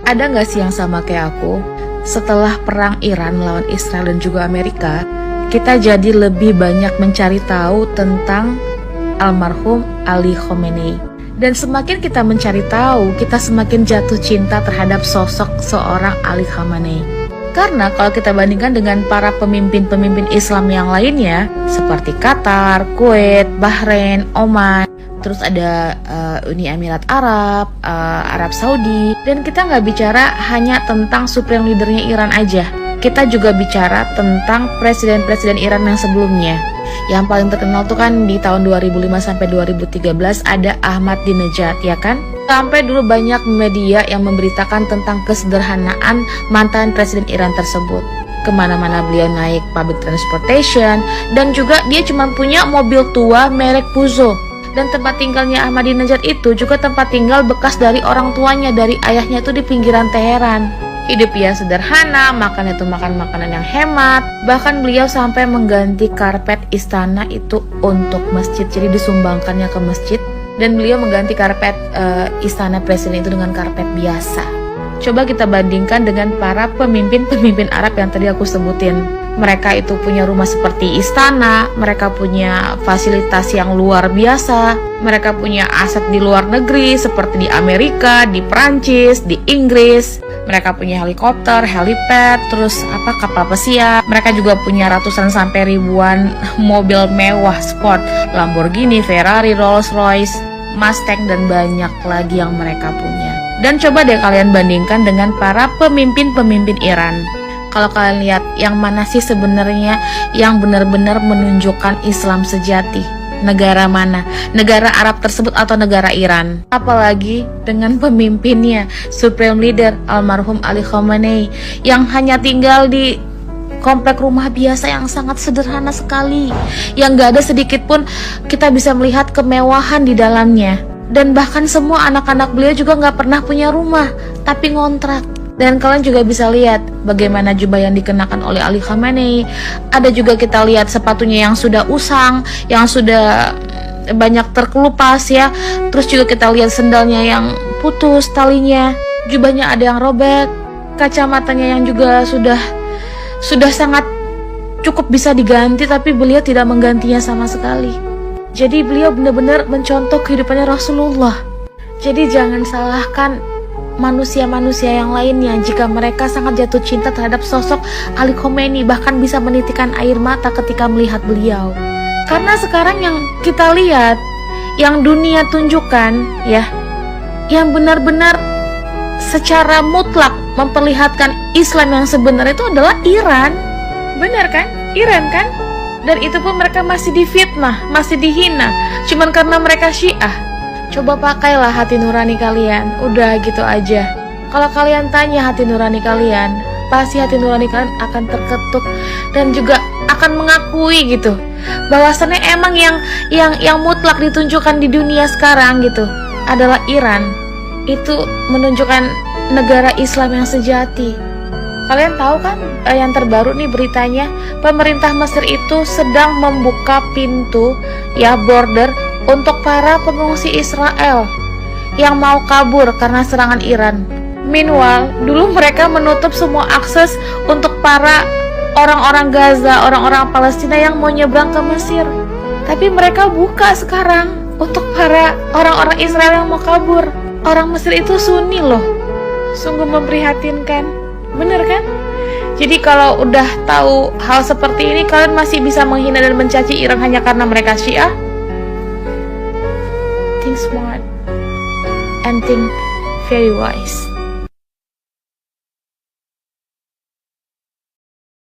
Ada nggak sih yang sama kayak aku? Setelah perang Iran melawan Israel dan juga Amerika, kita jadi lebih banyak mencari tahu tentang almarhum Ali Khamenei. Dan semakin kita mencari tahu, kita semakin jatuh cinta terhadap sosok seorang Ali Khamenei. Karena kalau kita bandingkan dengan para pemimpin-pemimpin Islam yang lainnya, seperti Qatar, Kuwait, Bahrain, Oman, terus ada Uni Emirat Arab, Arab Saudi, dan kita nggak bicara hanya tentang supreme leadernya Iran aja. Kita juga bicara tentang presiden-presiden Iran yang sebelumnya. Yang paling terkenal tuh kan di tahun 2005 sampai 2013 ada Ahmadinejad, ya kan? Sampai dulu banyak media yang memberitakan tentang kesederhanaan mantan presiden Iran tersebut. Kemana-mana beliau naik public transportation, dan juga dia cuma punya mobil tua merek Peugeot. Dan tempat tinggalnya Ahmadinejad itu juga tempat tinggal bekas dari orang tuanya, dari ayahnya itu di pinggiran Teheran. Hidup dia sederhana, makan itu makan makanan yang hemat. Bahkan beliau sampai mengganti karpet istana itu untuk masjid, jadi disumbangkannya ke masjid. Dan beliau mengganti karpet istana presiden itu dengan karpet biasa. Coba kita bandingkan dengan para pemimpin-pemimpin Arab yang tadi aku sebutin. Mereka itu punya rumah seperti istana, mereka punya fasilitas yang luar biasa, mereka punya aset di luar negeri seperti di Amerika, di Perancis, di Inggris. Mereka punya helikopter, helipad, terus kapal pesiar. Mereka juga punya ratusan sampai ribuan mobil mewah sport, Lamborghini, Ferrari, Rolls-Royce, Mustang, dan banyak lagi yang mereka punya. Dan coba deh kalian bandingkan dengan para pemimpin-pemimpin Iran. Kalau kalian lihat yang mana sih sebenarnya yang benar-benar menunjukkan Islam sejati? Negara mana? Negara Arab tersebut atau negara Iran? Apalagi dengan pemimpinnya, Supreme Leader almarhum Ali Khamenei, yang hanya tinggal di komplek rumah biasa yang sangat sederhana sekali, yang gak ada sedikit pun kita bisa melihat kemewahan di dalamnya. Dan bahkan semua anak-anak beliau juga gak pernah punya rumah, tapi ngontrak. Dan kalian juga bisa lihat bagaimana jubah yang dikenakan oleh Ali Khamenei. Ada juga kita lihat sepatunya yang sudah usang, yang sudah banyak terkelupas ya. Terus juga kita lihat sendalnya yang putus talinya, jubahnya ada yang robek, kacamatanya yang juga sudah sangat cukup bisa diganti, tapi beliau tidak menggantinya sama sekali. Jadi beliau benar-benar mencontoh kehidupannya Rasulullah. Jadi jangan salahkan manusia-manusia yang lainnya jika mereka sangat jatuh cinta terhadap sosok Ali Khamenei, bahkan bisa menitikkan air mata ketika melihat beliau. Karena sekarang yang kita lihat, yang dunia tunjukkan ya, yang benar-benar secara mutlak memperlihatkan Islam yang sebenarnya itu adalah Iran. Benar kan? Iran kan? Dan itu pun mereka masih difitnah, masih dihina, cuman karena mereka Syiah. Coba pakailah hati nurani kalian, udah gitu aja. Kalau kalian tanya hati nurani kalian, pasti hati nurani kalian akan terketuk dan juga akan mengakui gitu, bahwasannya emang yang mutlak ditunjukkan di dunia sekarang gitu adalah Iran. Itu menunjukkan negara Islam yang sejati. Kalian tahu kan yang terbaru nih beritanya, pemerintah Mesir itu sedang membuka pintu ya, border, untuk para pengungsi Israel yang mau kabur karena serangan Iran. Meanwhile, dulu mereka menutup semua akses untuk para orang-orang Gaza, orang-orang Palestina yang mau nyebrang ke Mesir. Tapi mereka buka sekarang untuk para orang-orang Israel yang mau kabur. Orang Mesir itu Sunni loh. Sungguh memprihatinkan. Bener kan? Jadi kalau udah tahu hal seperti ini, kalian masih bisa menghina dan mencaci Iran hanya karena mereka Syiah? Think smart and think very wise.